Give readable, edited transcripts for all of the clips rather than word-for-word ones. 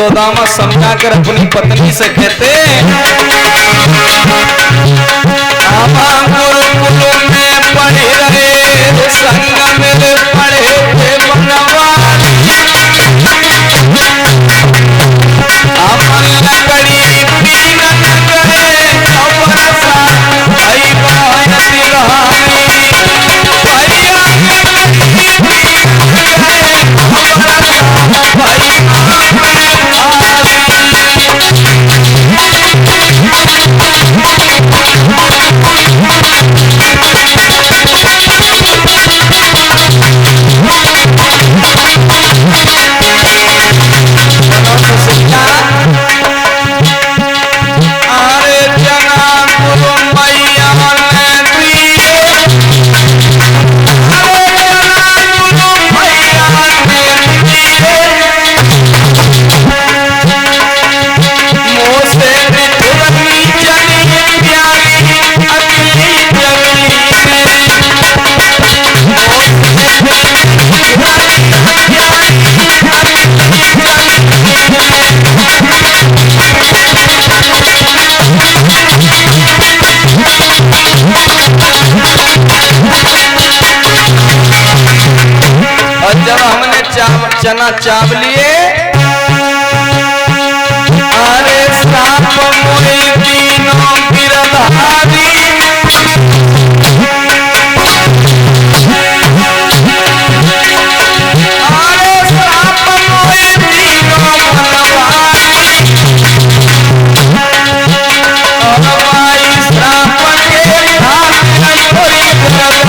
सुदामा समझा कर अपनी पत्नी से कहते गुरुकुल में पढ़े रहे संग में पढ़े थे बनवारी अमन लकड़ी पीन गए अवरसा भाई बहन तिरहानी भैया चना चाव लिए अरे साप मोए तीनों गिरधारी अरे साप मोए तीनों बनवारी और भाई साप के हाथ में कोई नजर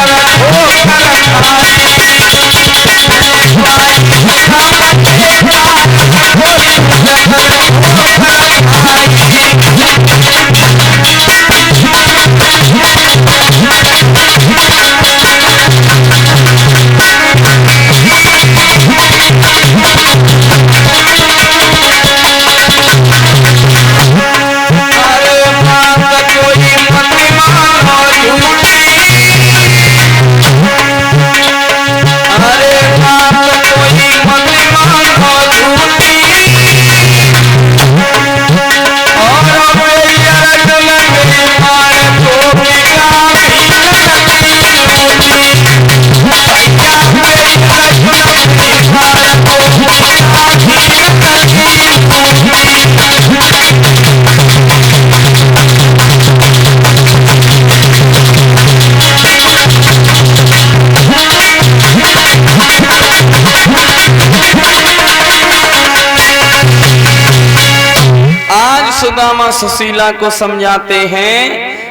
सुदामा सुशीला को समझाते हैं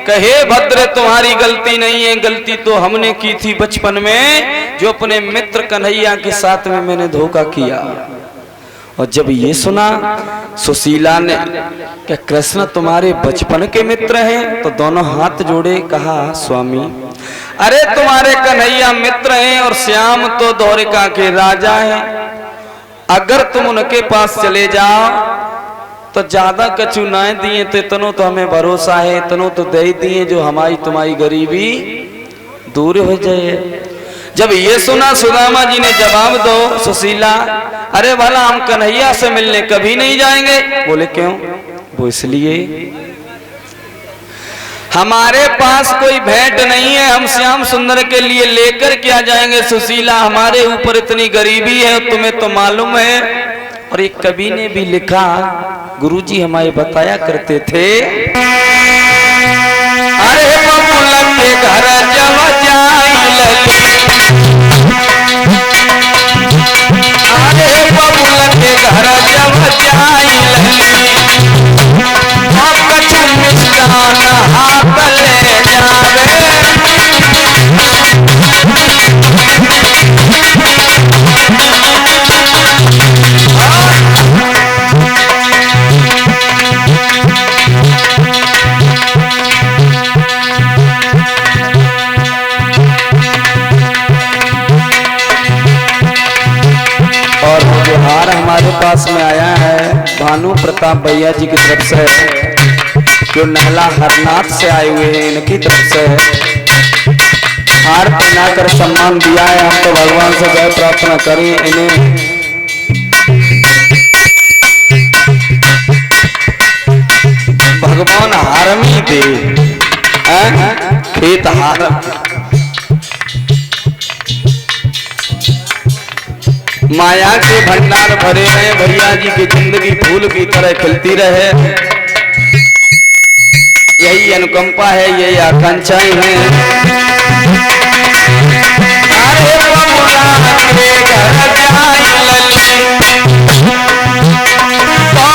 कहे भद्र तुम्हारी गलती नहीं है, गलती तो हमने की थी बचपन में जो अपने मित्र कन्हैया के साथ में मैंने धोखा किया। और जब ये सुना सुशीला ने कि कृष्ण तुम्हारे बचपन के मित्र हैं तो दोनों हाथ जोड़े कहा स्वामी अरे तुम्हारे कन्हैया मित्र हैं और श्याम तो द्वारिका के राजा हैं, अगर तुम उनके पास चले जाओ तो ज्यादा कछु ना दिए तो इतनो तो हमें भरोसा है, इतनो तो दे दिए जो हमारी तुम्हारी गरीबी दूर हो जाए। जब ये सुना सुदामा जी ने जवाब दो सुशीला अरे भला हम कन्हैया से मिलने कभी नहीं जाएंगे। बोले क्यों? वो इसलिए हमारे पास कोई भेंट नहीं है, हम श्याम सुंदर के लिए लेकर क्या जाएंगे सुशीला, हमारे ऊपर इतनी गरीबी है तुम्हें तो मालूम है। और एक कवि ने भी लिखा गुरुजी हमारे बताया करते थे अरे बबुल के घर जब जाई अरे बबुल के घर जब जाई कछु मिष्टान हाथ ले जावे हमारे पास में आया है भानु प्रताप भैया जी की तरफ से, जो नहला हरनाथ से आए हुए हैं, इनकी तरफ से हार पहनाकर सम्मान दिया है। हम तो भगवान से जय प्रार्थना करें इन्हें हारमी दे, खेत हारम। माया के भंडार भरे हैं भैया जी की जिंदगी फूल की तरह खिलती रहे। यही अनुकंपा है, यही आकांक्षाएं हैं। अरे बबुला के घर जाए लल्ले, तो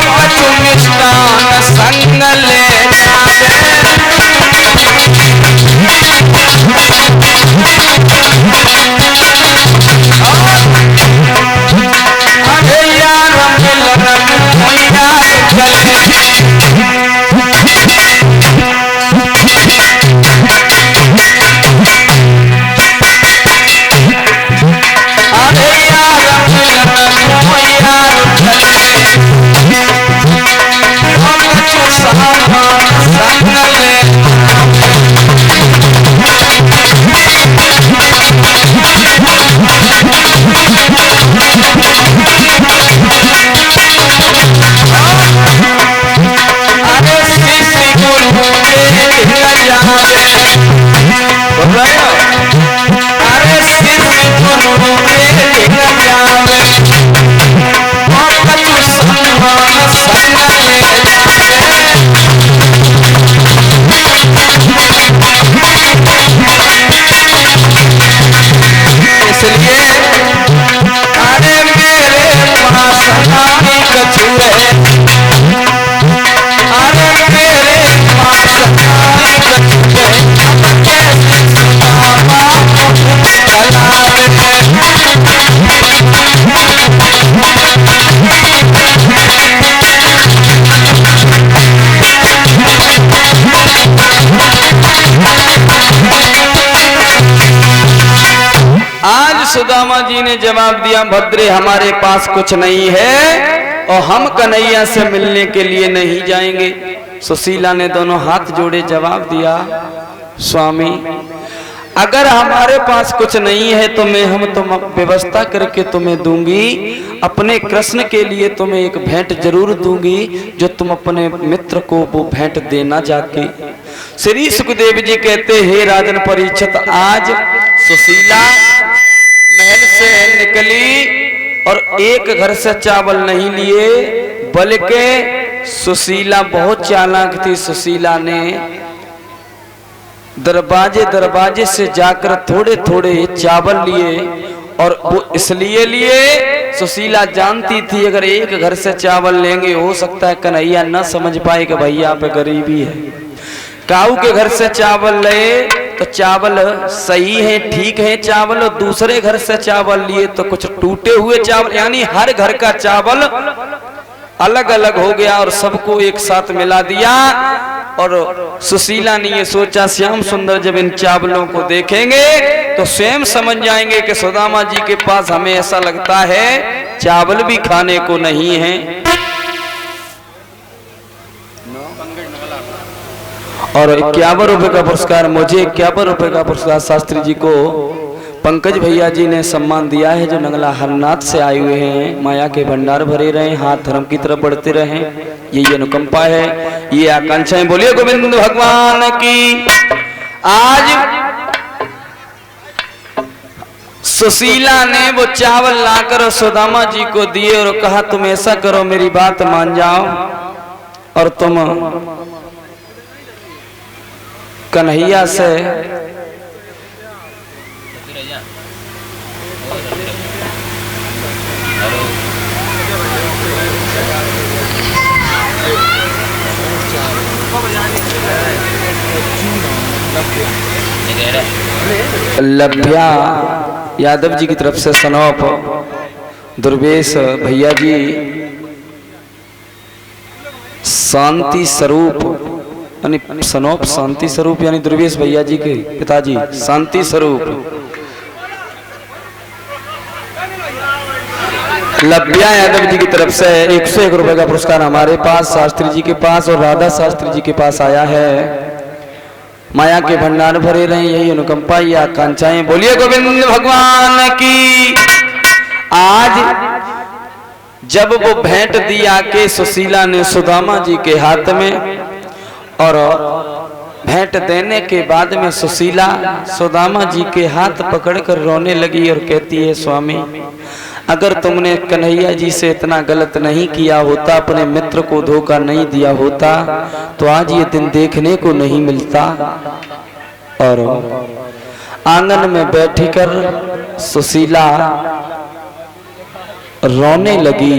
मिष्टान संग ले जावे। अरे यार मिलन मैया चले, सुदामा जी ने जवाब दिया, भद्रे हमारे पास कुछ नहीं है और हम कन्हैया से मिलने के लिए नहीं जाएंगे। सुशीला ने दोनों हाथ जोड़े जवाब दिया, स्वामी अगर हमारे पास कुछ नहीं है तो हम तुम व्यवस्था करके तुम्हें दूंगी। अपने कृष्ण के लिए तुम्हें एक भेंट जरूर दूंगी जो तुम अपने मित्र को वो भेंट देना जाके। श्री सुखदेव जी कहते, हे राजन परीक्षित, आज सुशीला महल से निकली और एक घर से चावल नहीं लिए, बल्कि सुशीला बहुत चालाक थी। सुशीला ने दरवाजे से जाकर थोड़े थोड़े चावल लिए और वो इसलिए लिए, सुशीला जानती थी अगर एक घर से चावल लेंगे हो सकता है कन्हैया न समझ पाए कि भैया पे गरीबी है। काऊ के घर से चावल ले तो चावल सही है, ठीक है चावल, और दूसरे घर से चावल लिए तो कुछ टूटे हुए चावल, यानी हर घर का चावल अलग अलग हो गया और सबको एक साथ मिला दिया। और सुशीला ने ये सोचा, श्याम सुंदर जब इन चावलों को देखेंगे तो स्वयं समझ जाएंगे कि सुदामा जी के पास हमें ऐसा लगता है चावल भी खाने को नहीं है। और 51 रुपए का पुरस्कार, मुझे 51 रुपए का पुरस्कार शास्त्री जी को पंकज भैया जी ने सम्मान दिया है, जो नंगला हरनाथ से आए हुए हैं। माया के भंडार भरे रहे, हाथ धर्म की तरफ बढ़ते रहे, यही अनुकंपा है, ये आकांक्षाएं। बोलिए गोविंद भगवान की। आज सुशीला ने वो चावल लाकर सुदामा जी को दिए और कहा, तुम ऐसा करो, मेरी बात मान जाओ और तुम कन्हैया से लभ्या यादव जी की तरफ से सनौप, दुर्वेश भैया जी शांति स्वरूप, यानी सनौप शांति स्वरूप, यानी दुर्वेश भैया जी के पिताजी शांति स्वरूप। लभ्या यादव जी की तरफ से 101 रुपए का पुरस्कार हमारे पास, शास्त्री जी के पास और राधा शास्त्री जी के पास आया है। माया के भंडार भरे रहे, यही अनुकंपा, ये आकांक्षाएं। बोलिए गोविंद भगवान की। आज जब वो भेंट दिया के सुशीला ने सुदामा जी के हाथ में, और भेंट देने के बाद में सुशीला सुदामा जी के हाथ पकड़कर रोने लगी और कहती है, स्वामी अगर तुमने कन्हैया जी से इतना गलत नहीं किया होता, अपने मित्र को धोखा नहीं दिया होता, तो आज ये दिन देखने को नहीं मिलता। और आंगन में बैठकर सुशीला रोने लगी